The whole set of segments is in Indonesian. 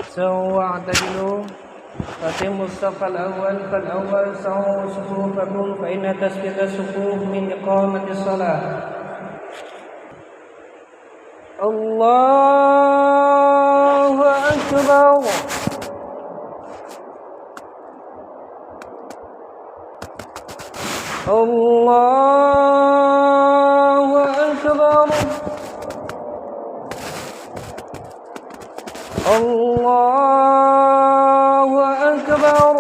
سووا واعتدلوا فأتموا الصف الأول فالأول سووا صفوفكم فإن تسبية الصفوف من إقامة الصلاة. الله أكبر. الله أكبر. الله أكبر.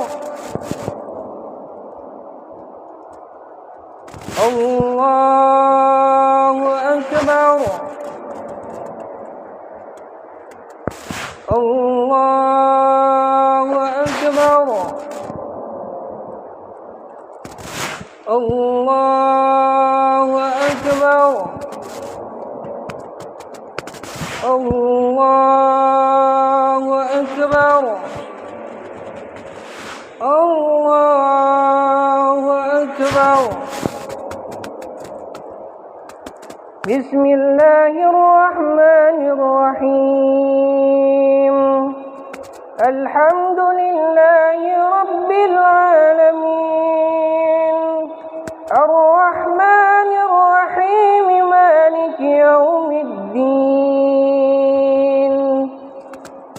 الله أكبر. الله أكبر. الله أكبر. الله أكبر. الله أكبر. بسم الله الرحمن الرحيم. الحمد لله رب العالمين الرحمن الرحيم مالك يوم الدين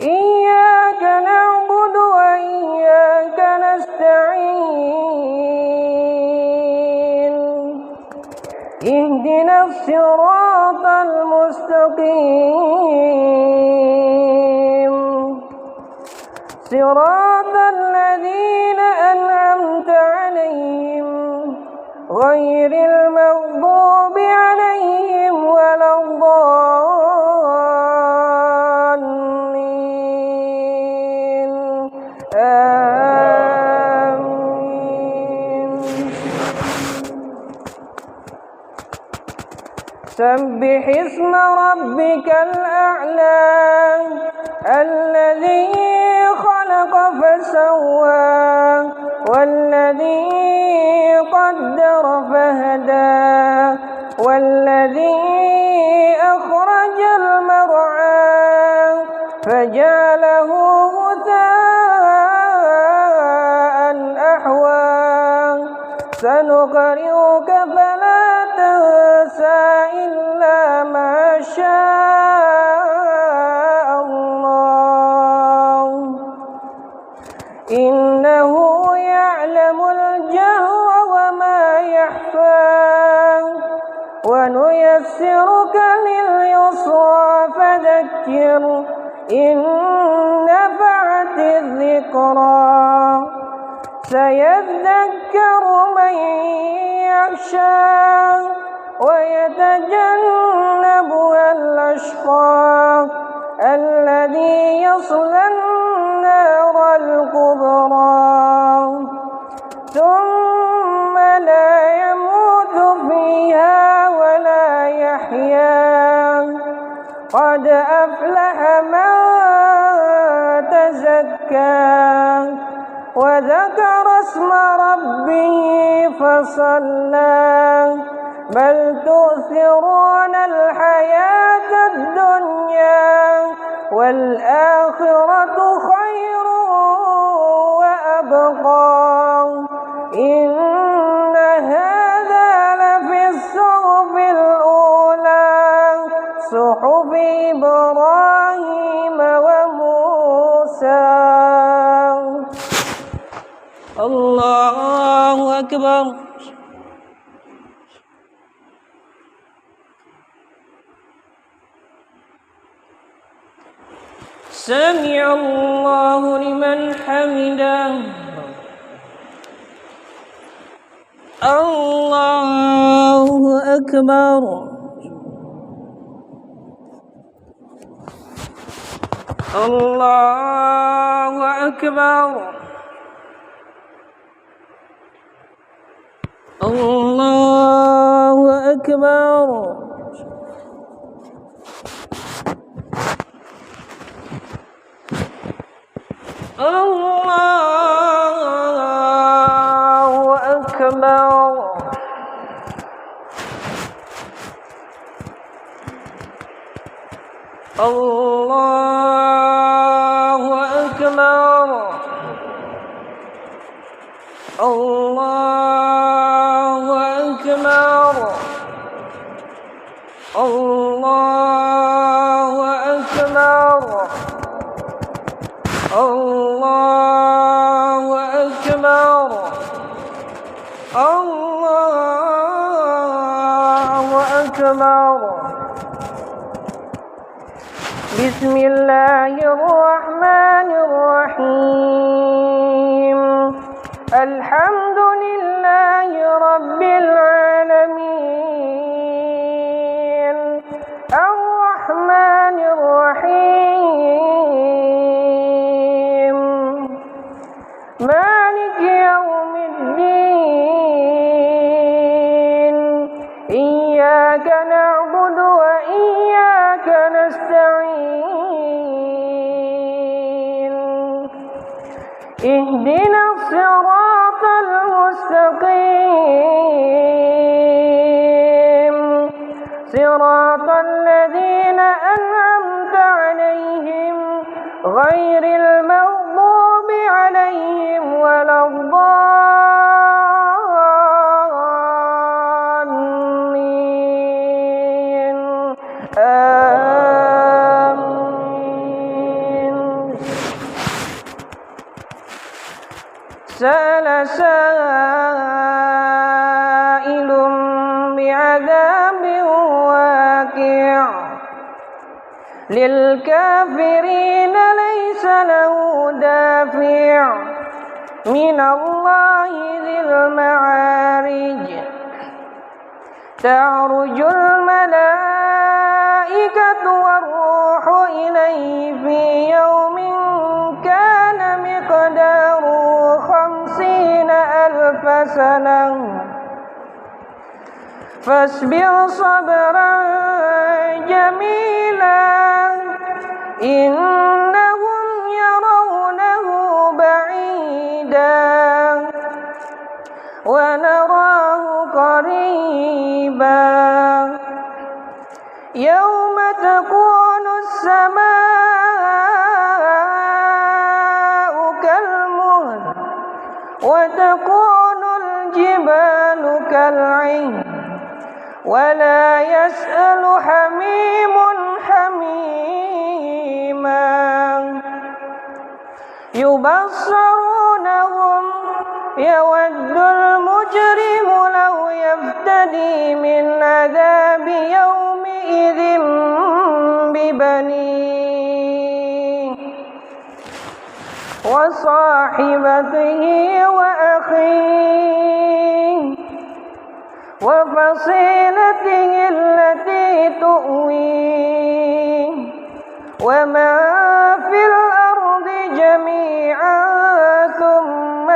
إياك نعبد وإياك نستعين اهدنا الصراط المستقيم صراط الذين أنعمت عليهم غير المغضوب عليهم ولا الضالين آمين. سبح اسم ربك الأعلى الذي خلق فسوى والذي قدر فهدى والذي أخرج المرعى فجعله غثاء أحوى سنقرئك فلا تنسى إلا ما شاء الله إنه يعلم الجهر وما يخفى ونيسرك لليسرى فذكر إن نفعت الذكرى سيذكر من يخشى ويتجنبها الأشقى الذي يصلى النار الكبرى ثم لا يموت فيها ولا يحيا قد أفلح من تزكى وذكر اسم ربه فصلى بل تؤثرون الحياة الدنيا والآخرة خير وأبقى إن هذا لفي الصحف الأولى صحف إبراهيم وموسى. الله أكبر. سمع الله لمن حمده. الله أكبر. الله أكبر. الله أكبر. الله أكبر. الله الله أكبر الله أكبر الله أكبر الله أكبر. بسم الله الرحمن الرحيم. الحمد لله رب العالمين الرحمن الرحيم مالك يوم الدين إياك نعبد وإياك نستعين اهدنا الصراط المستقيم صراط الذين أنعمت عليهم غير المغضوب عليهم ولا الضالين آمين. سأل سائل بعذاب واقع للكافرين ليس له دافع من الله ذي المعارج تعرج الملائكة والروح إليه في يوم كان مقداره 50,000 سنة فاصبر صبرا جميلا إنهم يرونه بعيدا ونراه قريبا يوم تكون السماء كالمهل وتكون الجبال كالعهن ولا يسأل حميم حميما يبصرونهم يود المجرم لو يفتدي من عذاب يومئذ ببنيه وصاحبته وأخيه وفصيلته التي تؤويه ومن في الأرض جميعا ثم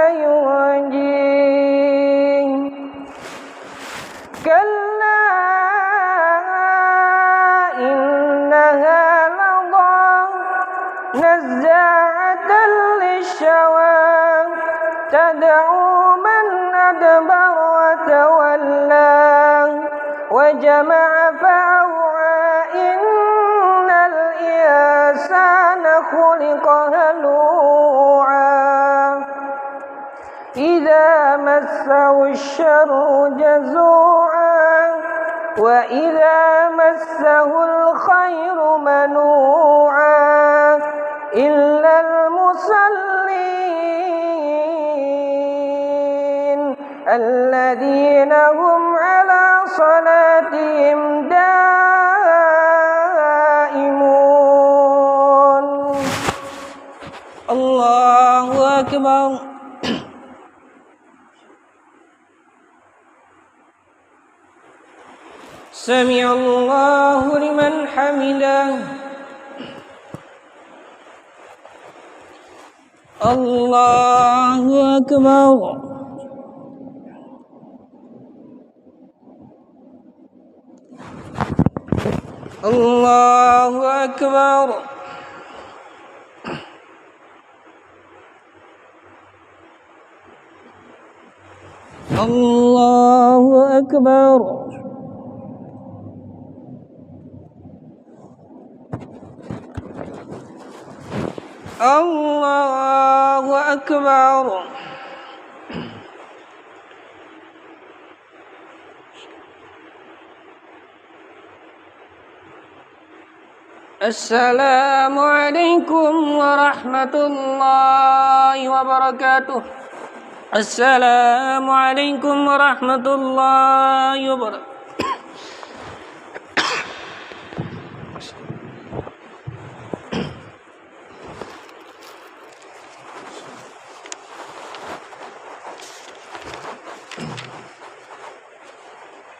ينجيه كلا إنها لظى نزاعة للشوى تدعو من أدبر وتولى وجمع فأوعى إن الإنسان خلق هلوعا إذا مسه الشر جزوعا وإذا مسه الخير منوعا إلا المصلين الذين هم على صلاتهم دائمون. الله أكبر. سمع الله لمن حمده. الله أكبر. الله أكبر. الله أكبر. الله أكبر. Assalamualaikum warahmatullahi wabarakatuh. Assalamualaikum warahmatullahi wabarakatuh.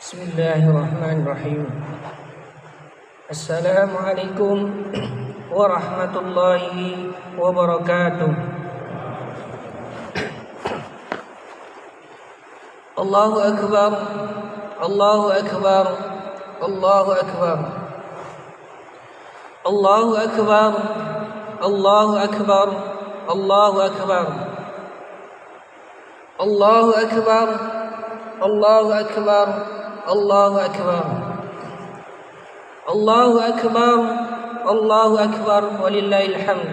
Bismillahirrahmanirrahim. Assalamualaikum warahmatullahi wabarakatuh. Allahu akbar, Allahu akbar, Allahu akbar. Allahu akbar, Allahu akbar, Allahu akbar. Allahu akbar, Allahu akbar, Allahu akbar. Allahu akbar, Allahu akbar, walillahil hamd.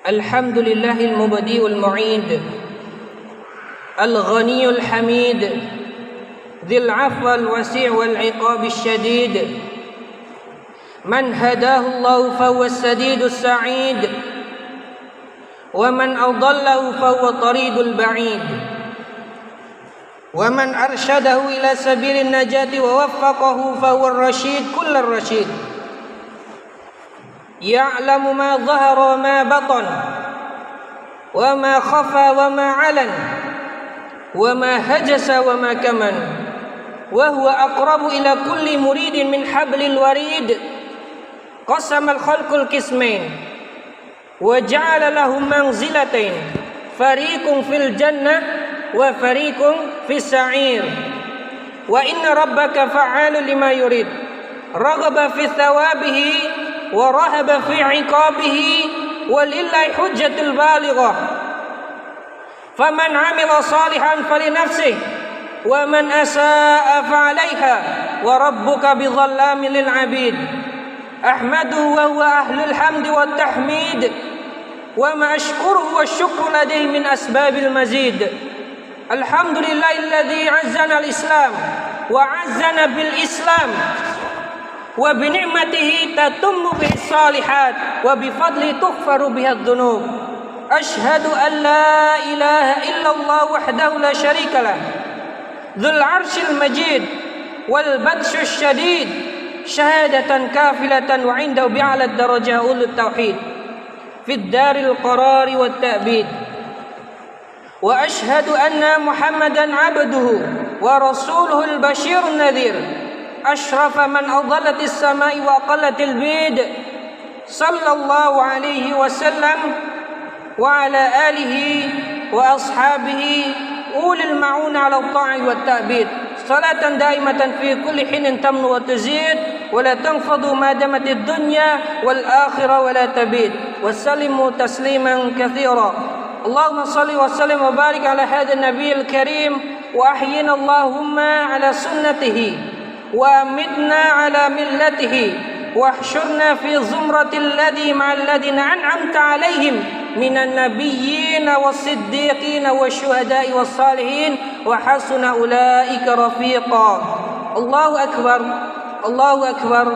Alhamdulillahil mubdi'ul mu'id, al-ghaniyul hamid, dzil 'afwil wasi' wal 'iqabish shadid. Man hadahu Allah fahuwa as-sadidus sa'id, wa man adallahu fahuwa taridul ba'id. ومن أرشده إلى سبيل النجاة ووفقه فهو الرشيد كل الرشيد. يعلم ما ظهر وما بطن وما خفى وما علن وما هجس وما كمن وهو أقرب إلى كل مريد من حبل الوريد. قسم الخلق القسمين وجعل لهم منزلتين فريق في الجنة وفريق في السعير. وإن ربك فعال لما يريد رغب في ثوابه ورهب في عقابه ولله حجة البالغة. فمن عمل صالحا فلنفسه ومن أساء فعليها وربك بظلام للعبيد. أحمده وهو أهل الحمد والتحميد وما أشكره والشكر لديه من أسباب المزيد. الحمد لله الذي عزنا الإسلام وعزنا بالإسلام وبنعمته تتم به الصالحات وبفضله تغفر بها الذنوب. أشهد أن لا إله إلا الله وحده لا شريك له ذو العرش المجيد والبطش الشديد شهادة كافلة وعنده بأعلى الدرجة أولو التوحيد في الدار القرار والتأبيد. وأشهد أن محمدا عبده ورسوله البشير النذير أشرف من أضلت السماء وأقلت البيد. صلى الله عليه وسلم وعلى آله وأصحابه أولي المعون على الطاعة والتأبيد. صلاة دائمة في كل حين تمن وتزيد ولا تنفض ما دامت الدنيا والآخرة ولا تبيد. وسلموا تسليما كثيرا. اللهم صل وسلم وبارك على هذا النبي الكريم وأحينا اللهم على سنته وأمتنا على ملته واحشرنا في زمرة الذي مع الذين أنعمت عليهم من النبيين والصديقين والشهداء والصالحين وحسن أولئك رفيقا. الله أكبر، الله أكبر،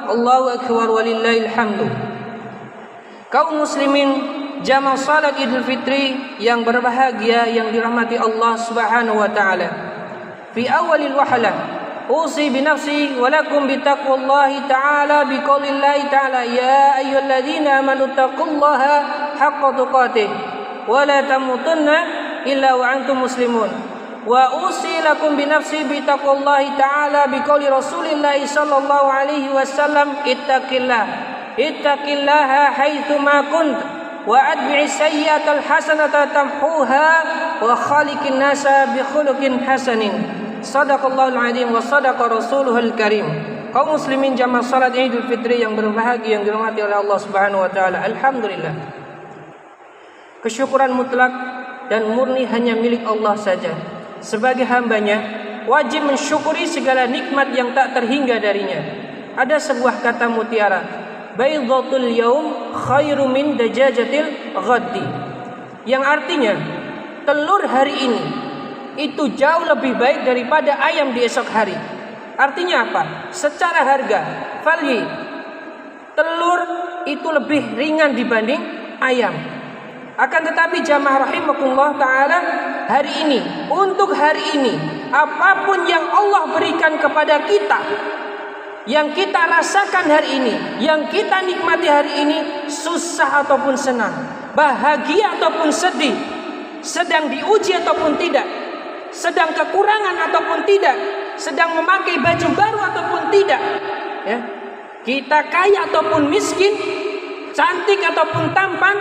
الله أكبر ولله الحمد. Kaum muslimin jamaah salat Idul Fitri yang berbahagia yang dirahmati Allah Subhanahu wa taala. Fi awalil wahlah usi bi nafsi wa lakum bi taqwallahi ta'ala bi qaulillahi ta'ala ya ayyuhalladzina amanu taqullaha haqqa tuqatih wa la tamutunna illa wa antum muslimun. Wa usi lakum bi nafsi bi taqwallahi ta'ala bi qauli Rasulillahi sallallahu alaihi wasallam ittaqillaha haitsu ma kunt wa adbi'i sayyi'atal hasanata tamhuha wa khaliqin nasa bi khuluqin hasanin. Shadaqallahul azim wa sadaqa rasuluhul karim. Kaum muslimin jamaah salat Idul Fitri yang berbahagia yang dirahmati oleh Allah Subhanahu wa taala. Alhamdulillah. Kesyukuran mutlak dan murni hanya milik Allah saja. Sebagai hambanya wajib mensyukuri segala nikmat yang tak terhingga darinya. Ada sebuah kata mutiara, baydatul yaum khairu min dajajatil ghaddi, yang artinya telur hari ini itu jauh lebih baik daripada ayam di esok hari. Artinya apa? Secara harga, value, telur itu lebih ringan dibanding ayam. Akan tetapi jamaah rahimakumullah ta'ala, untuk hari ini, apapun yang Allah berikan kepada kita, yang kita rasakan hari ini, yang kita nikmati hari ini, susah ataupun senang, bahagia ataupun sedih, sedang diuji ataupun tidak, sedang kekurangan ataupun tidak, sedang memakai baju baru ataupun tidak, ya, kita kaya ataupun miskin, cantik ataupun tampan,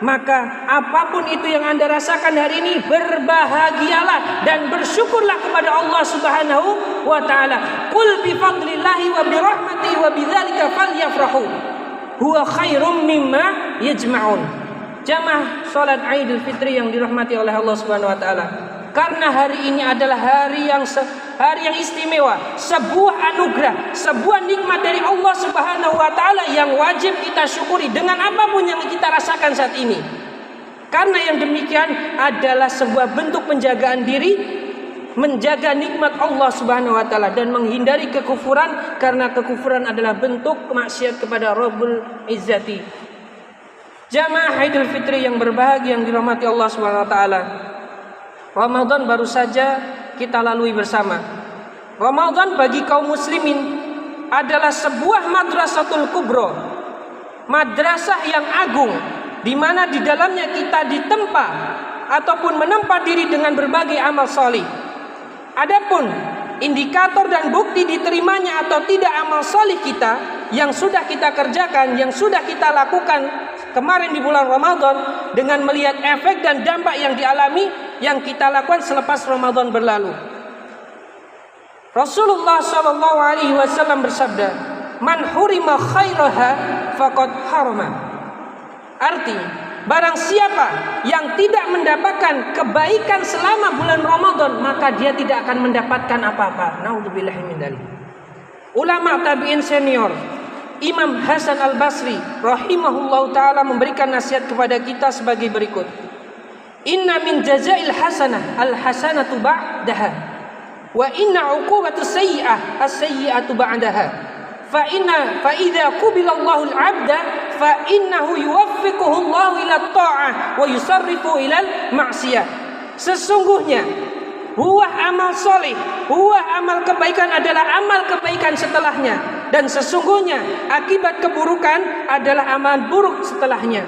maka apapun itu yang Anda rasakan hari ini, berbahagialah dan bersyukurlah kepada Allah Subhanahu wa taala. Qul bi fadlillahi wa bi rahmatihi wa bidzalika falyafrahu huwa khairum mimma yajma'un. Jamaah salat Idul Fitri yang dirahmati oleh Allah Subhanahu wa taala. Karena hari ini adalah hari yang istimewa, sebuah anugerah, sebuah nikmat dari Allah Subhanahu wa taala yang wajib kita syukuri dengan apapun yang kita rasakan saat ini. Karena yang demikian adalah sebuah bentuk penjagaan diri, menjaga nikmat Allah Subhanahu wa taala dan menghindari kekufuran, karena kekufuran adalah bentuk maksiat kepada Rabbul Izzati. Jamaah Idul Fitri yang berbahagia yang dirahmati Allah Subhanahu wa taala. Ramadan baru saja kita lalui bersama. Ramadan bagi kaum muslimin adalah sebuah madrasatul kubro, madrasah yang agung, di mana di dalamnya kita ditempa ataupun menempa diri dengan berbagai amal salih. Adapun indikator dan bukti diterimanya atau tidak amal salih kita yang sudah kita kerjakan, yang sudah kita lakukan kemarin di bulan Ramadan, dengan melihat efek dan dampak yang dialami yang kita lakukan selepas Ramadan berlalu. Rasulullah sallallahu alaihi wasallam bersabda, "Man hurima khairaha faqad harama." Arti, barang siapa yang tidak mendapatkan kebaikan selama bulan Ramadan, maka dia tidak akan mendapatkan apa-apa. Naudzubillahi min dzalik. Ulama tabi'in senior Imam Hasan Al-Basri rahimahullahu ta'ala memberikan nasihat kepada kita sebagai berikut. Inna min jazail hasanah al-hasanatu ba'daha, wa inna uqubatus sayyi'ah as-sayyi'atu ba'daha. Fa idza qubilallahu al-'abda fa innahu yuwaffiquhu Allahu ila ta'ah wa yusarrifu ila al-ma'siyah. Sesungguhnya buah amal soleh, buah amal kebaikan adalah amal kebaikan setelahnya. Dan sesungguhnya akibat keburukan adalah amal buruk setelahnya.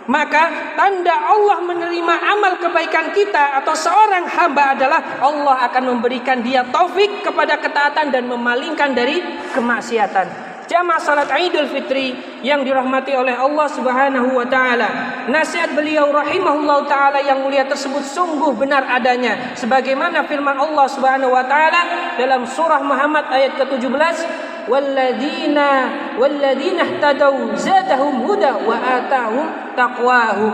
Maka tanda Allah menerima amal kebaikan kita atau seorang hamba adalah Allah akan memberikan dia taufik kepada ketaatan dan memalingkan dari kemaksiatan. Jamaah salat Idul Fitri yang dirahmati oleh Allah Subhanahu wa taala, nasihat beliau rahimahullahu taala yang mulia tersebut sungguh benar adanya, sebagaimana firman Allah Subhanahu wa taala dalam surah Muhammad ayat ke-17, walladzina ihtadaw zadahum huda wa atahum taqwahum.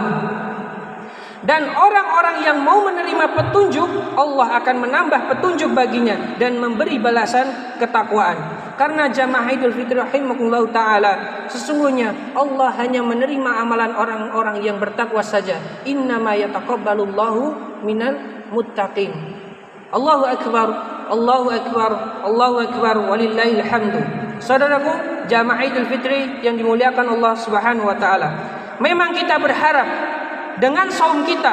Dan orang-orang yang mau menerima petunjuk, Allah akan menambah petunjuk baginya dan memberi balasan ketakwaan. Karena jamaah Idul Fitri rahimakumullah ta'ala, sesungguhnya Allah hanya menerima amalan orang-orang yang bertakwa saja. Innama yataqabbalullahu minal muttaqin. Allahu akbar, Allahu akbar, Allahu akbar, walillahil hamdu. Saudaraku, jamaah Idul Fitri yang dimuliakan Allah Subhanahu wa taala, memang kita berharap dengan saum kita,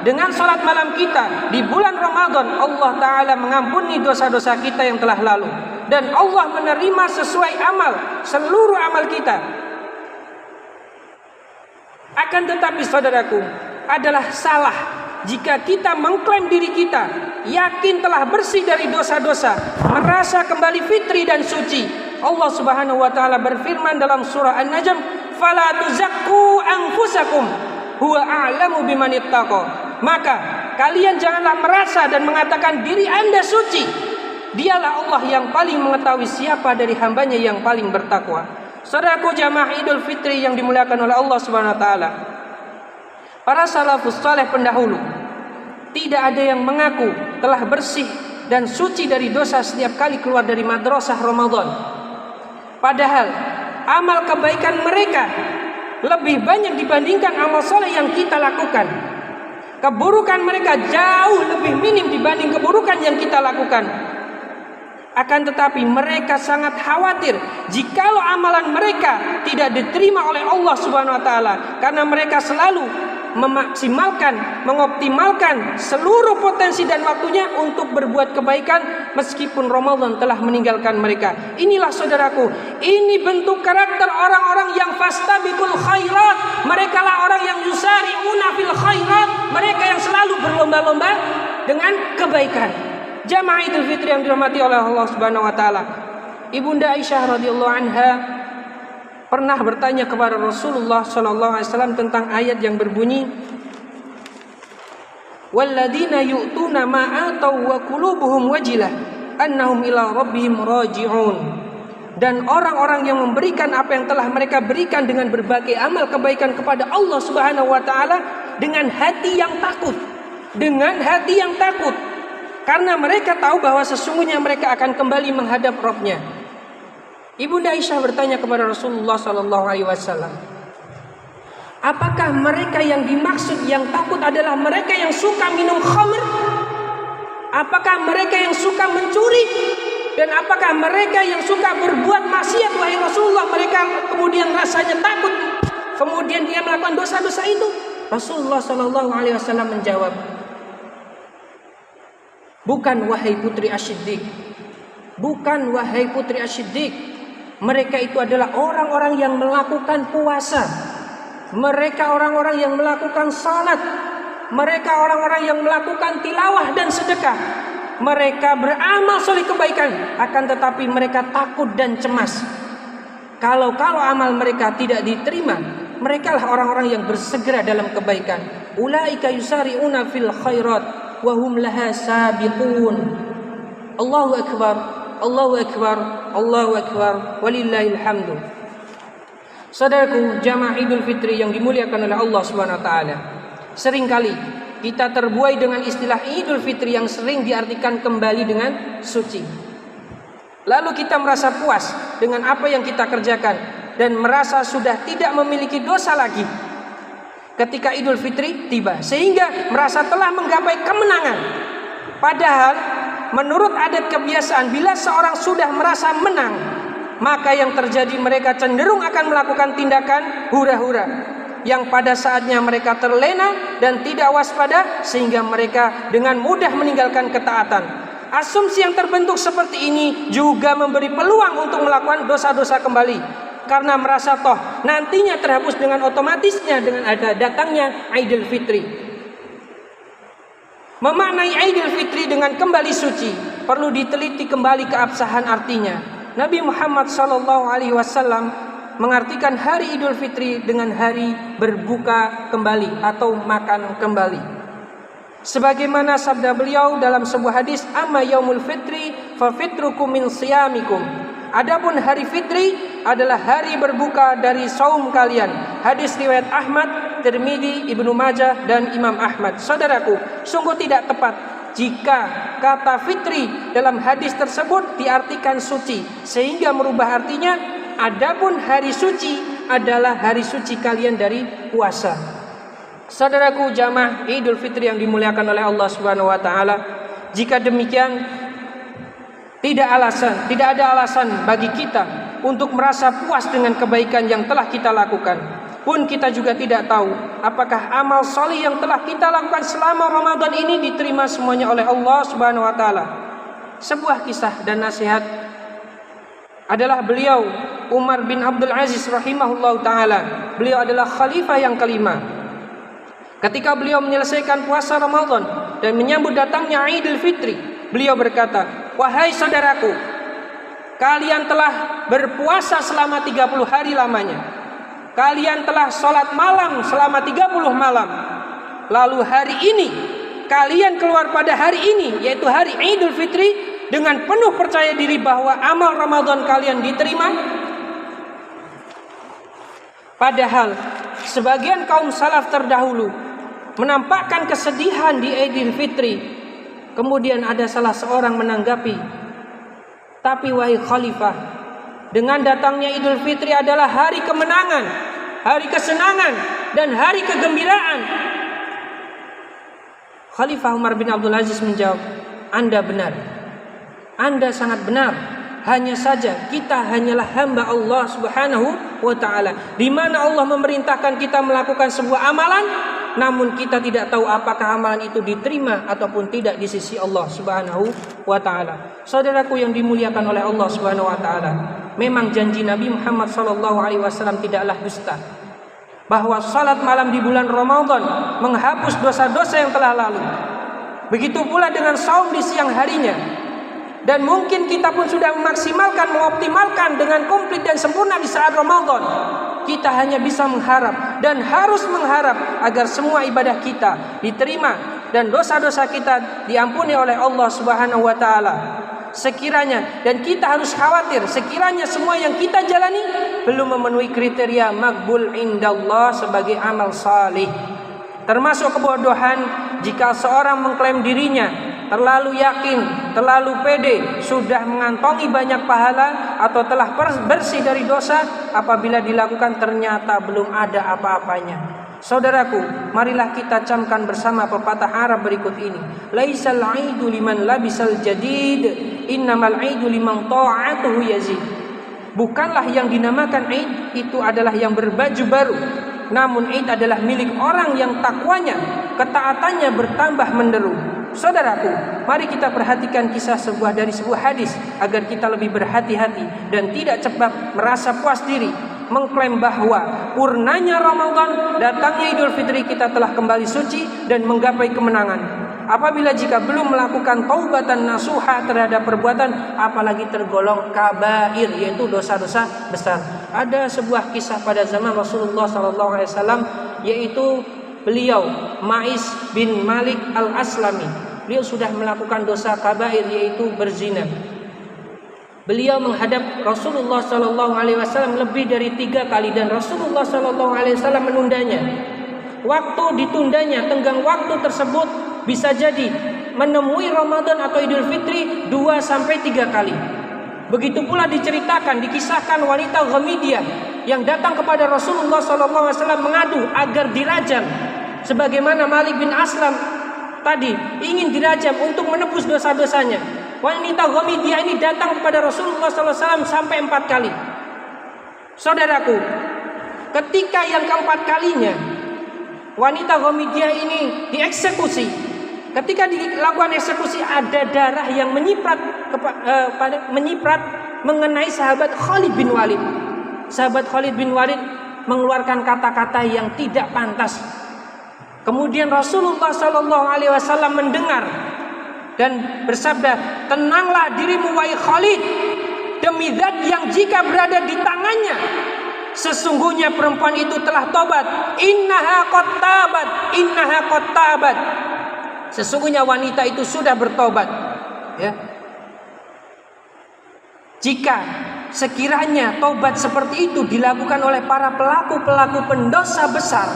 dengan salat malam kita di bulan Ramadan, Allah Ta'ala mengampuni dosa-dosa kita yang telah lalu, dan Allah menerima sesuai amal, seluruh amal kita. Akan tetapi saudaraku, adalah salah jika kita mengklaim diri kita yakin telah bersih dari dosa-dosa, merasa kembali fitri dan suci. Allah Subhanahu wa taala berfirman dalam surah An-Najm, "Fala tuzakku anfusakum huwa a'lamu biman ittaqa." Maka kalian janganlah merasa dan mengatakan diri Anda suci. Dialah Allah yang paling mengetahui siapa dari hambanya yang paling bertakwa. Saudaraku jamaah Idul Fitri yang dimuliakan oleh Allah Subhanahu wa taala, para salafus saleh pendahulu tidak ada yang mengaku telah bersih dan suci dari dosa setiap kali keluar dari madrasah Ramadan. Padahal amal kebaikan mereka lebih banyak dibandingkan amal soleh yang kita lakukan. Keburukan mereka jauh lebih minim dibanding keburukan yang kita lakukan. Akan tetapi mereka sangat khawatir jikalau amalan mereka tidak diterima oleh Allah Subhanahu wa taala, karena mereka selalu memaksimalkan, mengoptimalkan seluruh potensi dan waktunya untuk berbuat kebaikan meskipun Ramadan telah meninggalkan mereka. Inilah saudaraku, ini bentuk karakter orang-orang yang fastabiqul khairat. Mereka lah orang yang yusari'una fil khairat, mereka yang selalu berlomba-lomba dengan kebaikan. Jamaah Idul Fitri yang dirahmati oleh Allah Subhanahu wa taala. Ibunda Aisyah radhiyallahu anha pernah bertanya kepada Rasulullah sallallahu alaihi wasallam tentang ayat yang berbunyi walladzina yu'tuna ma atau wa qulubuhum wajilah annahum ila rabbihim raji'un. Dan orang-orang yang memberikan apa yang telah mereka berikan dengan berbagai amal kebaikan kepada Allah Subhanahu wa taala dengan hati yang takut. Dengan hati yang takut. Karena mereka tahu bahwa sesungguhnya mereka akan kembali menghadap Rabb-Nya. Ibunda Aisyah bertanya kepada Rasulullah sallallahu alaihi wasallam, apakah mereka yang dimaksud yang takut adalah mereka yang suka minum khamr? Apakah mereka yang suka mencuri? Dan apakah mereka yang suka berbuat maksiat, wahai Rasulullah? Mereka kemudian rasanya takut, kemudian dia melakukan dosa-dosa itu. Rasulullah sallallahu alaihi wasallam menjawab, bukan wahai putri Asy-Siddiq. Bukan wahai putri Asy-Siddiq. Mereka itu adalah orang-orang yang melakukan puasa. Mereka orang-orang yang melakukan salat. Mereka orang-orang yang melakukan tilawah dan sedekah. Mereka beramal soleh kebaikan. Akan tetapi mereka takut dan cemas. Kalau amal mereka tidak diterima, mereka lah orang-orang yang bersegera dalam kebaikan. Ulaika yusari'una fil khairat wa hum laha sabiqun. Allahu akbar, Allahu akbar, Allahu akbar, walillahil hamdu. Saudaraku, jamaah Idul Fitri yang dimuliakan oleh Allah Subhanahu wa taala. Seringkali kita terbuai dengan istilah Idul Fitri yang sering diartikan kembali dengan suci. Lalu kita merasa puas dengan apa yang kita kerjakan dan merasa sudah tidak memiliki dosa lagi ketika Idul Fitri tiba, sehingga merasa telah menggapai kemenangan. Padahal menurut adat kebiasaan, bila seorang sudah merasa menang, maka yang terjadi mereka cenderung akan melakukan tindakan hura-hura yang pada saatnya mereka terlena dan tidak waspada, sehingga mereka dengan mudah meninggalkan ketaatan. Asumsi yang terbentuk seperti ini juga memberi peluang untuk melakukan dosa-dosa kembali, karena merasa toh nantinya terhapus dengan otomatisnya dengan ada datangnya Idul Fitri. Memaknai Idul Fitri dengan kembali suci perlu diteliti kembali keabsahan artinya. Nabi Muhammad SAW mengartikan hari Idul Fitri dengan hari berbuka kembali atau makan kembali. Sebagaimana sabda beliau dalam sebuah hadis, amma yaumul fitri fa fitrukum min siyamikum. Adapun hari fitri adalah hari berbuka dari saum kalian. Hadis riwayat Ahmad, Tirmidzi, Ibnu Majah dan Imam Ahmad. Saudaraku, sungguh tidak tepat jika kata fitri dalam hadis tersebut diartikan suci, sehingga merubah artinya adapun hari suci adalah hari suci kalian dari puasa. Saudaraku, jamaah Idul Fitri yang dimuliakan oleh Allah Subhanahu wa taala, jika demikian tidak ada alasan bagi kita untuk merasa puas dengan kebaikan yang telah kita lakukan. Pun kita juga tidak tahu apakah amal soleh yang telah kita lakukan selama Ramadan ini diterima semuanya oleh Allah Subhanahu wa taala. Sebuah kisah dan nasihat adalah beliau Umar bin Abdul Aziz rahimahullahu taala. Beliau adalah khalifah yang kelima. Ketika beliau menyelesaikan puasa Ramadan dan menyambut datangnya Idul Fitri, beliau berkata, wahai saudaraku, kalian telah berpuasa selama 30 hari lamanya. Kalian telah sholat malam selama 30 malam. Lalu hari ini, kalian keluar pada hari ini, yaitu hari Idul Fitri, dengan penuh percaya diri bahwa amal Ramadan kalian diterima. Padahal sebagian kaum salaf terdahulu menampakkan kesedihan di Idul Fitri. Kemudian ada salah seorang menanggapi, tapi wahai khalifah, dengan datangnya Idul Fitri adalah hari kemenangan, hari kesenangan, dan hari kegembiraan. Khalifah Umar bin Abdul Aziz menjawab, Anda benar. Anda sangat benar. Hanya saja kita hanyalah hamba Allah Subhanahu wa ta'ala, di mana Allah memerintahkan kita melakukan sebuah amalan, namun kita tidak tahu apakah amalan itu diterima ataupun tidak di sisi Allah Subhanahu wa ta'ala. Saudaraku yang dimuliakan oleh Allah Subhanahu wa ta'ala, memang janji Nabi Muhammad SAW tidaklah dusta, bahwa salat malam di bulan Ramadan menghapus dosa-dosa yang telah lalu. Begitu pula dengan saum di siang harinya. Dan mungkin kita pun sudah memaksimalkan, mengoptimalkan dengan komplit dan sempurna di saat Ramadan. Kita hanya bisa mengharap dan harus mengharap agar semua ibadah kita diterima dan dosa-dosa kita diampuni oleh Allah Subhanahu wa ta'ala. Sekiranya, dan kita harus khawatir, sekiranya semua yang kita jalani belum memenuhi kriteria makbul indallah sebagai amal salih. Termasuk kebodohan jika seorang mengklaim dirinya terlalu yakin, terlalu pede, sudah mengantongi banyak pahala atau telah bersih dari dosa, apabila dilakukan ternyata belum ada apa-apanya. Saudaraku, marilah kita camkan bersama pepatah Arab berikut ini. Laisal aidu liman labisal jadid, innamal aidu liman ta'atuhu yazid. Bukanlah yang dinamakan Aid itu adalah yang berbaju baru, namun Aid adalah milik orang yang takwanya, ketaatannya bertambah menderu. Saudaraku, mari kita perhatikan kisah dari sebuah hadis agar kita lebih berhati-hati dan tidak cepat merasa puas diri mengklaim bahwa purnanya Ramadan, datangnya Idul Fitri, kita telah kembali suci dan menggapai kemenangan. Apabila jika belum melakukan taubatan nasuha terhadap perbuatan, apalagi tergolong kabair, yaitu dosa-dosa besar. Ada sebuah kisah pada zaman Rasulullah SAW, yaitu beliau Ma'is bin Malik al-Aslami. Beliau sudah melakukan dosa kabair, yaitu berzina. Beliau menghadap Rasulullah SAW lebih dari 3 kali dan Rasulullah SAW menundanya. Waktu ditundanya, tenggang waktu tersebut bisa jadi menemui Ramadan atau Idul Fitri 2-3 kali. Begitu pula diceritakan, dikisahkan wanita Ghamidiyah yang datang kepada Rasulullah SAW mengadu agar dirajam, sebagaimana Malik bin Aslam tadi ingin dirajam untuk menebus dosa-dosanya. Wanita Ghamidiyah ini datang kepada Rasulullah SAW sampai 4 kali. Saudaraku, ketika yang keempat kalinya wanita Ghamidiyah ini dieksekusi, ketika dilakukan eksekusi ada darah yang menyiprat mengenai sahabat Khalid bin Walid. Sahabat Khalid bin Walid mengeluarkan kata-kata yang tidak pantas. Kemudian Rasulullah SAW mendengar dan bersabda, tenanglah dirimu wahai Khalid, demi zat yang jika berada di tangannya, sesungguhnya perempuan itu telah tobat. Innaha qad tabat, innaha qad tabat. Sesungguhnya wanita itu sudah bertobat. Ya. Jika sekiranya tobat seperti itu dilakukan oleh para pelaku-pelaku pendosa besar,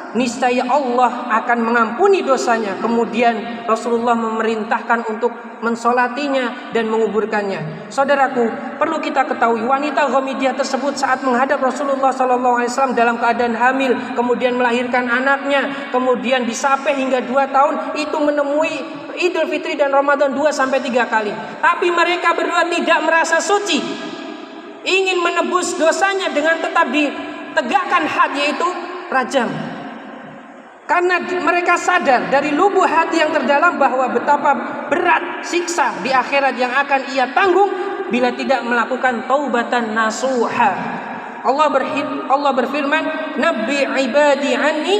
niscaya Allah akan mengampuni dosanya. Kemudian Rasulullah memerintahkan untuk mensolatinya dan menguburkannya. Saudaraku, perlu kita ketahui wanita Ghamidiyah tersebut saat menghadap Rasulullah SAW dalam keadaan hamil, kemudian melahirkan anaknya, kemudian disape hingga 2 tahun, itu menemui Idul Fitri dan Ramadan 2-3 kali. Tapi mereka berdua tidak merasa suci, ingin menebus dosanya dengan tetap ditegakkan had, yaitu rajam. Karena mereka sadar dari lubuk hati yang terdalam bahwa betapa berat siksa di akhirat yang akan ia tanggung bila tidak melakukan taubatan nasuha. Allah berfirman, "Nabbi ibadi anni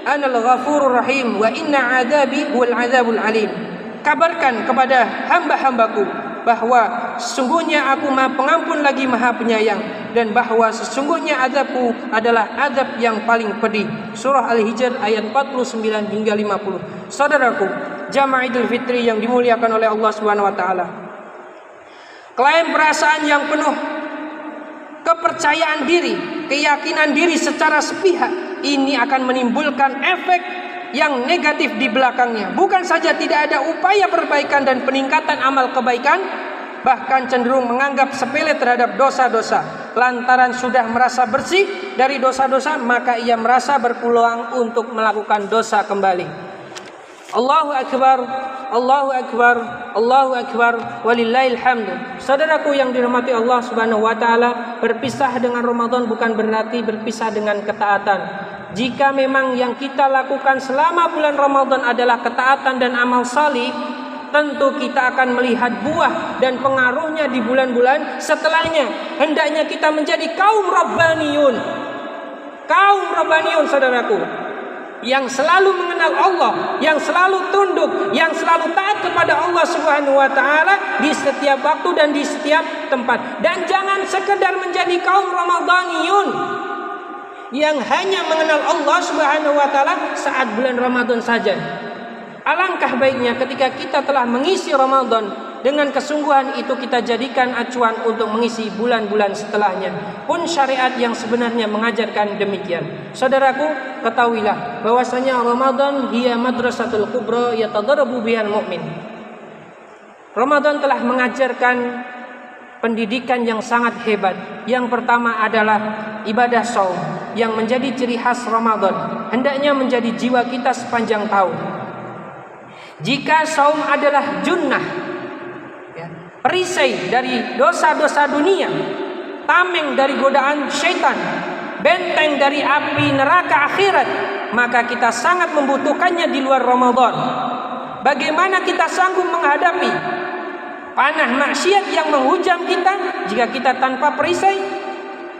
anal ghafurur rahim wa inna adabi huwal adzabul alim." Kabarkan kepada hamba-hambaku bahwa sesungguhnya aku Maha Pengampun lagi Maha Penyayang, dan bahwa sesungguhnya azabku adalah azab yang paling pedih. Surah Al-Hijr ayat 49 hingga 50. Saudaraku, jamaah Idul Fitri yang dimuliakan oleh Allah Subhanahu wa taala, klaim perasaan yang penuh kepercayaan diri, keyakinan diri secara sepihak ini akan menimbulkan efek yang negatif di belakangnya. Bukan saja tidak ada upaya perbaikan dan peningkatan amal kebaikan, bahkan cenderung menganggap sepele terhadap dosa-dosa. Lantaran sudah merasa bersih dari dosa-dosa, maka ia merasa berpeluang untuk melakukan dosa kembali. Allahu Akbar, Allahu Akbar, Allahu Akbar, walillahil hamdu. Saudaraku yang dirahmati Allah Subhanahu wa taala, berpisah dengan Ramadan bukan berarti berpisah dengan ketaatan. Jika memang yang kita lakukan selama bulan Ramadan adalah ketaatan dan amal salih, tentu kita akan melihat buah dan pengaruhnya di bulan-bulan setelahnya. Hendaknya kita menjadi kaum rabbaniyun. Kaum rabbaniyun, saudaraku, yang selalu mengenal Allah, yang selalu tunduk, yang selalu taat kepada Allah Subhanahu wa taala di setiap waktu dan di setiap tempat. Dan jangan sekedar menjadi kaum Ramadaniyun yang hanya mengenal Allah Subhanahu wa taala saat bulan Ramadan saja. Alangkah baiknya ketika kita telah mengisi Ramadan dengan kesungguhan itu kita jadikan acuan untuk mengisi bulan-bulan setelahnya. Pun syariat yang sebenarnya mengajarkan demikian. Saudaraku, ketahuilah bahwasanya Ramadan hiya madrasatul kubra yatadarabu bihal mu'min. Ramadan telah mengajarkan pendidikan yang sangat hebat. Yang pertama adalah ibadah shaum yang menjadi ciri khas Ramadan. Hendaknya menjadi jiwa kita sepanjang tahun. Jika saum adalah junnah, perisai dari dosa-dosa dunia, tameng dari godaan syaitan, benteng dari api neraka akhirat, maka kita sangat membutuhkannya di luar Ramadan. Bagaimana kita sanggup menghadapi panah maksiat yang menghujam kita jika kita tanpa perisai,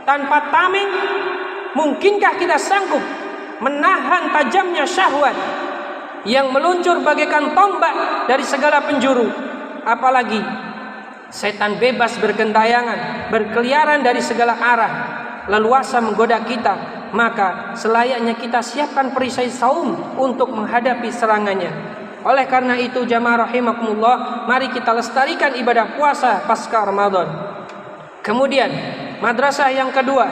tanpa tameng? Mungkinkah kita sanggup menahan tajamnya syahwat yang meluncur bagaikan tombak dari segala penjuru? Apalagi setan bebas bergentayangan, berkeliaran dari segala arah, leluasa menggoda kita. Maka selayaknya kita siapkan perisai saum untuk menghadapi serangannya. Oleh karena itu, jamaah rahimakumullah, mari kita lestarikan ibadah puasa pasca Ramadan. Kemudian madrasah yang kedua,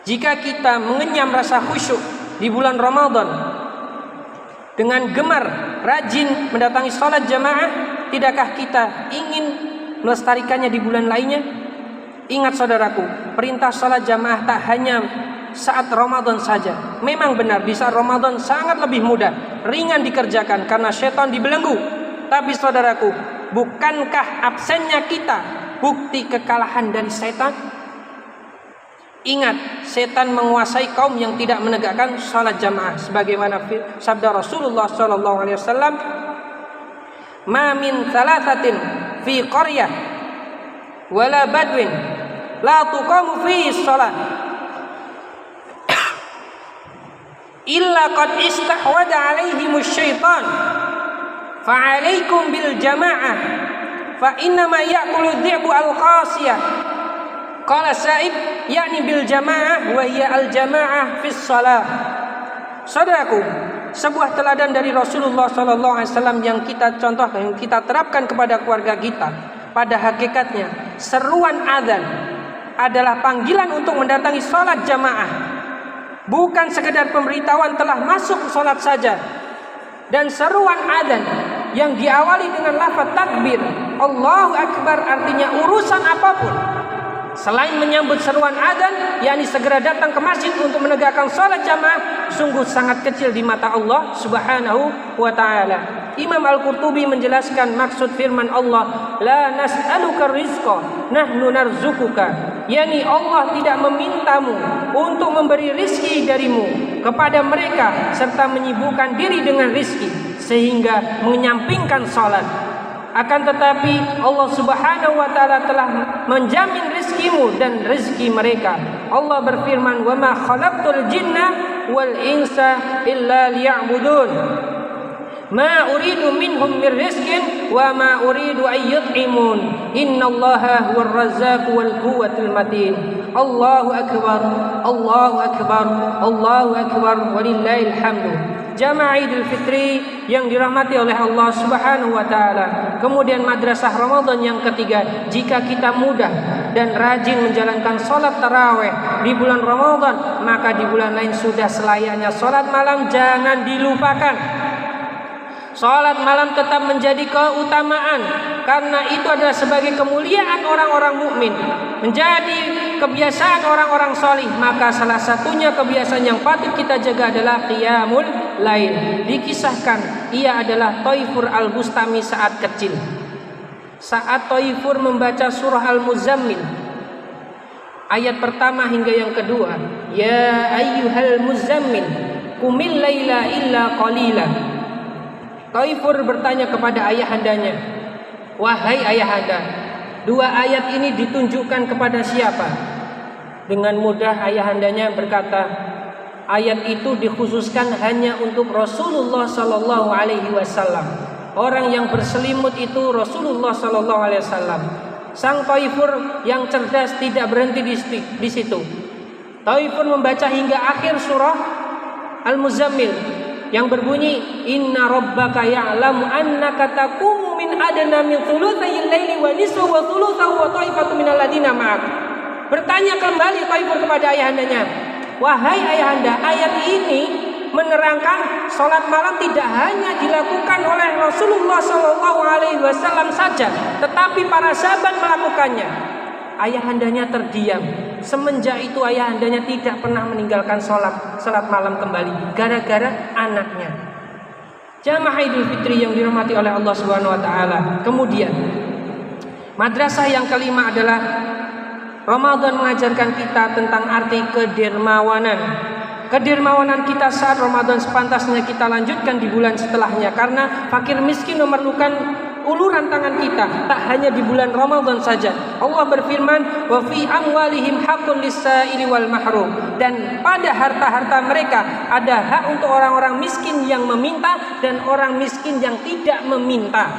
jika kita mengenyam rasa khusyuk di bulan Ramadan dengan gemar rajin mendatangi sholat jamaah, tidakkah kita ingin melestarikannya di bulan lainnya? Ingat saudaraku, perintah sholat jamaah tak hanya saat Ramadan saja. Memang benar di saat Ramadan sangat lebih mudah, ringan dikerjakan karena setan dibelenggu. Tapi saudaraku, bukankah absennya kita bukti kekalahan dari setan? Ingat, setan menguasai kaum yang tidak menegakkan salat jamaah, sebagaimana sabda Rasulullah sallallahu alaihi wasallam, "Ma min thalathatin fi qaryah wala badwin la tuqamu fi shalah illa qad istahwada alaihimus syaitan fa alaikum bil jamaah fa inna ma ya'kulu dhi'bu al-qasiyah." Qala Sa'ib, yakni bil jamaah wa hiya al jamaah fis shalah. Saudaraku, sebuah teladan dari Rasulullah sallallahu alaihi wasallam yang kita contohkan, yang kita terapkan kepada keluarga kita. Pada hakikatnya, seruan azan adalah panggilan untuk mendatangi salat jamaah. Bukan sekedar pemberitahuan telah masuk salat saja. Dan seruan azan yang diawali dengan lafaz takbir, Allahu Akbar, artinya urusan apapun selain menyambut seruan adzan, yakni segera datang ke masjid untuk menegakkan salat jamaah, sungguh sangat kecil di mata Allah Subhanahu wa taala. Imam Al-Qurtubi menjelaskan maksud firman Allah, la nas'aluka rizqa nahnu narzukuka, yakni Allah tidak memintamu untuk memberi rizki darimu kepada mereka serta menyibukkan diri dengan rizki sehingga menyampingkan salat. Akan tetapi Allah Subhanahu wa taala telah menjamin rizkimu dan rizki mereka. Allah berfirman, "Wa ma khalaqtul jinna wal insa illa liya'budun. Ma uridu minhum min rizqin wa ma uridu an yut'imun. Innallaha huwar razzaqu wal quwwatul matin." Allahu akbar, Allahu akbar, Allahu akbar, walillahil hamdu. Jamaah Idul Fitri yang dirahmati oleh Allah Subhanahu wa taala. Kemudian madrasah Ramadan yang ketiga, jika kita mudah dan rajin menjalankan salat tarawih di bulan Ramadan, maka di bulan lain sudah selayaknya salat malam jangan dilupakan. Salat malam tetap menjadi keutamaan karena itu adalah sebagai kemuliaan orang-orang mukmin, menjadi kebiasaan orang-orang salih. Maka salah satunya kebiasaan yang patut kita jaga adalah qiyamul lain. Dikisahkan ia adalah Thaifur al-Bustami saat kecil. Saat Thaifur membaca surah Al-Muzammil ayat pertama hingga yang kedua, ya ayyuhal muzammil qumil laila illa qalila. Thaifur bertanya kepada ayahandanya, wahai ayahanda, dua ayat ini ditunjukkan kepada siapa? Dengan mudah ayahandanya berkata, ayat itu dikhususkan hanya untuk Rasulullah sallallahu alaihi wasallam. Orang yang berselimut itu Rasulullah sallallahu alaihi wasallam. Sang Thaifur yang cerdas tidak berhenti di situ. Thaifur membaca hingga akhir surah Al-Muzammil yang berbunyi, inna rabbaka ya'lamu annaka taqumu min adna min thulutsayil laili wa nisfu wa thulutsahu wa ta'ifatun minal ladina ma'ak. Bertanya kembali Thaifur kepada ayahandanya, wahai ayahanda, ayat ini menerangkan sholat malam tidak hanya dilakukan oleh Rasulullah SAW saja, tetapi para sahabat melakukannya. Ayahandanya terdiam. Semenjak itu ayahandanya tidak pernah meninggalkan sholat malam kembali, gara-gara anaknya. Jamaah Idul Fitri yang dirahmati oleh Allah Subhanahu Wa Taala. Kemudian madrasah yang kelima adalah Ramadan mengajarkan kita tentang arti kedermawanan. Kedermawanan kita saat Ramadan sepantasnya kita lanjutkan di bulan setelahnya, karena fakir miskin memerlukan uluran tangan kita, tak hanya di bulan Ramadan saja. Allah berfirman, wa fi amwalihim haqqun lis-sa'ili wal mahrum, dan pada harta-harta mereka ada hak untuk orang-orang miskin yang meminta dan orang miskin yang tidak meminta.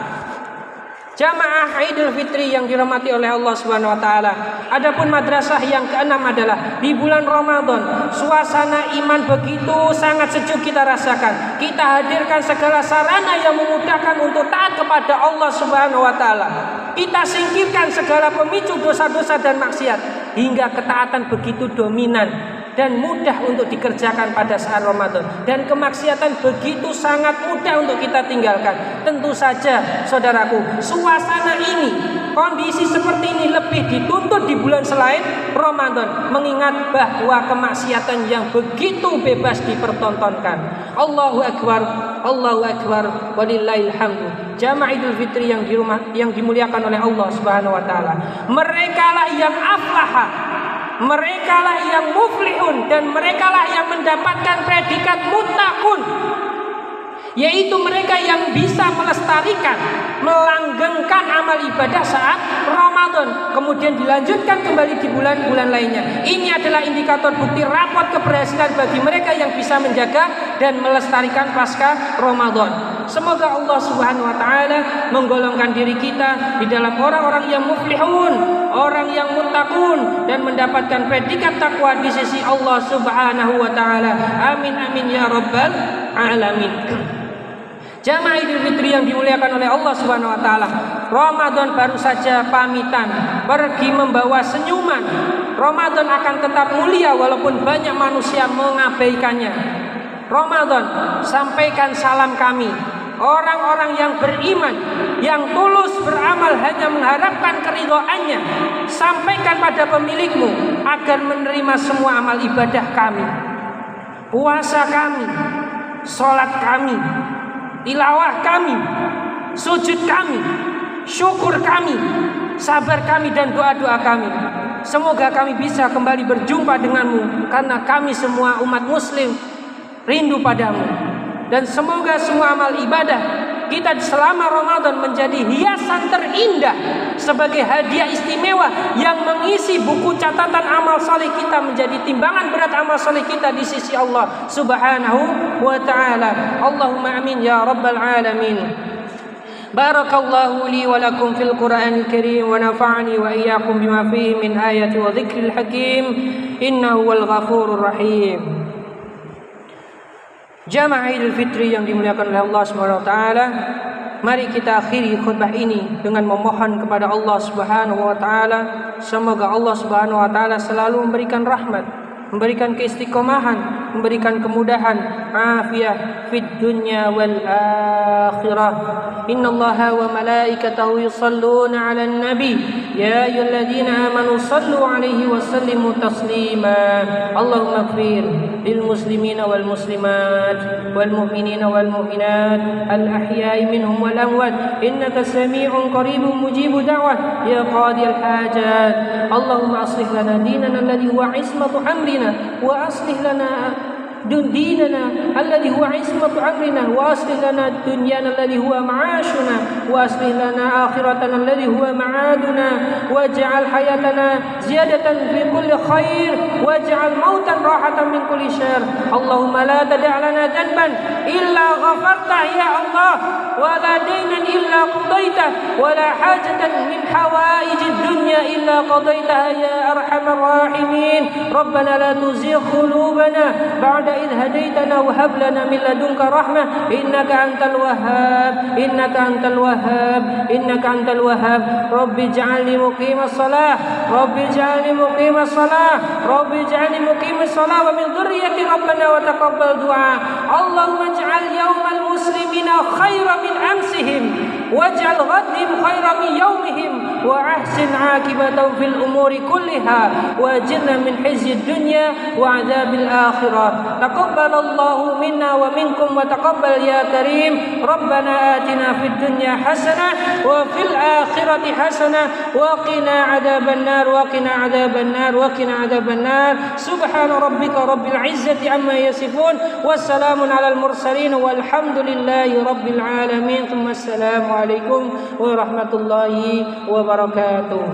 Jamaah Idul Fitri yang dirahmati oleh Allah Subhanahu wa taala. Adapun madrasah yang keenam adalah di bulan Ramadan, suasana iman begitu sangat sejuk kita rasakan. Kita hadirkan segala sarana yang memudahkan untuk taat kepada Allah Subhanahu wa taala. Kita singkirkan segala pemicu dosa-dosa dan maksiat, hingga ketaatan begitu dominan dan mudah untuk dikerjakan pada saat Ramadan, dan kemaksiatan begitu sangat mudah untuk kita tinggalkan. Tentu saja saudaraku, suasana ini, kondisi seperti ini lebih dituntut di bulan selain Ramadan, mengingat bahwa kemaksiatan yang begitu bebas dipertontonkan. Allahu Akbar, Allahu Akbar, walillahil hamdu. Jamaah Idul Fitri yang dimuliakan oleh Allah Subhanahu wa taala. Merekalah yang aflaha, merekalah yang muflihun, dan merekalah yang mendapatkan predikat muttaqun, yaitu mereka yang bisa melestarikan, melanggengkan amal ibadah saat Ramadan, kemudian dilanjutkan kembali di bulan-bulan lainnya. Ini adalah indikator bukti rapot keberhasilan bagi mereka yang bisa menjaga dan melestarikan pasca Ramadan. Semoga Allah Subhanahu wa taala menggolongkan diri kita di dalam orang-orang yang muflihun, orang yang muttaqun, dan mendapatkan predikat takwa di sisi Allah Subhanahu wa taala. Amin amin ya rabbal alamin. Jamaah Idul Fitri yang dimuliakan oleh Allah Subhanahu wa taala. Ramadan baru saja pamitan, pergi membawa senyuman. Ramadan akan tetap mulia walaupun banyak manusia mengabaikannya. Ramadan, sampaikan salam kami, orang-orang yang beriman, yang tulus beramal hanya mengharapkan keridhaannya. Sampaikan pada pemilikmu agar menerima semua amal ibadah kami, puasa kami, sholat kami, tilawah kami, sujud kami, syukur kami, sabar kami, dan doa-doa kami. Semoga kami bisa kembali berjumpa denganmu, karena kami semua umat muslim rindu padamu. Dan semoga semua amal ibadah kita selama Ramadan menjadi hiasan terindah sebagai hadiah istimewa yang mengisi buku catatan amal soleh kita, menjadi timbangan berat amal soleh kita di sisi Allah Subhanahu wa ta'ala. Allahumma amin ya rabbal alamin. Barakallahu li wa lakum fil Qur'anil Karim wa nafa'ani wa iyyakum bima fihi min ayati wa dzikril hakim. Innahu wal ghafurur rahim. Jamaah Idul Fitri yang dimuliakan oleh Allah Subhanahu wa taala, mari kita akhiri khutbah ini dengan memohon kepada Allah Subhanahu wa taala, semoga Allah Subhanahu wa taala selalu memberikan rahmat memberikan keistiqomahan, memberikan kemudahan, afiyah fid dunya wal akhirah. Innallaha wa malaikatahu yusalluna 'alan nabi ya ayyuhalladzina amanu sallu 'alaihi wa sallimu taslima. Allahumma ighfir lil muslimina wal muslimat wal mu'minina wal mu'minat al ahya'i minhum wal amwat innaka sami'un qaribun mujibud da'wah ya qadiyal hajat. Allahumma aslih lana dinana alladhi huwa 'ismatu amrina wa aslih lana ديننا الذي هو عصمة أمرنا وأصلح لنا دنيانا الذي هو معاشنا وأصلح لنا آخرتنا الذي هو معادنا واجعل حياتنا زيادة في كل خير واجعل موتا راحة من كل شر. اللهم لا تدع لنا ذنبا إلا غفرته يا الله ولا دينا إلا قضيته ولا حاجة من حوائج الدنيا إلا قضيتها يا أرحم الراحمين. ربنا لا تزغ قلوبنا بعد إذ هديتنا وهب لنا من لدنك رحمة إنك أنت الوهاب إنك أنت الوهاب إنك أنت الوهاب. رب اجعلني مقيم الصلاة رب اجعلني مقيم الصلاة رب اجعلني مقيم الصلاة ومن ذريتي ربنا وتقبل دعاء. اللهم اجعل يوم المسلمين خير من أمسهم واجعل غدهم خير من يومهم وأحسن عاقبتهم في الأمور كلها وأجرنا من خزي الدنيا وعذاب الآخرة. تقبل الله منا ومنكم وتقبل يا كريم. ربنا آتنا في الدنيا حسنة وفي الآخرة حسنة وقنا عذاب النار وقنا عذاب النار وقنا عذاب النار. سبحان ربك رب العزة عما يصفون والسلام على المرسلين والحمد لله رب العالمين. ثم السلام عليكم ورحمة الله وبركاته.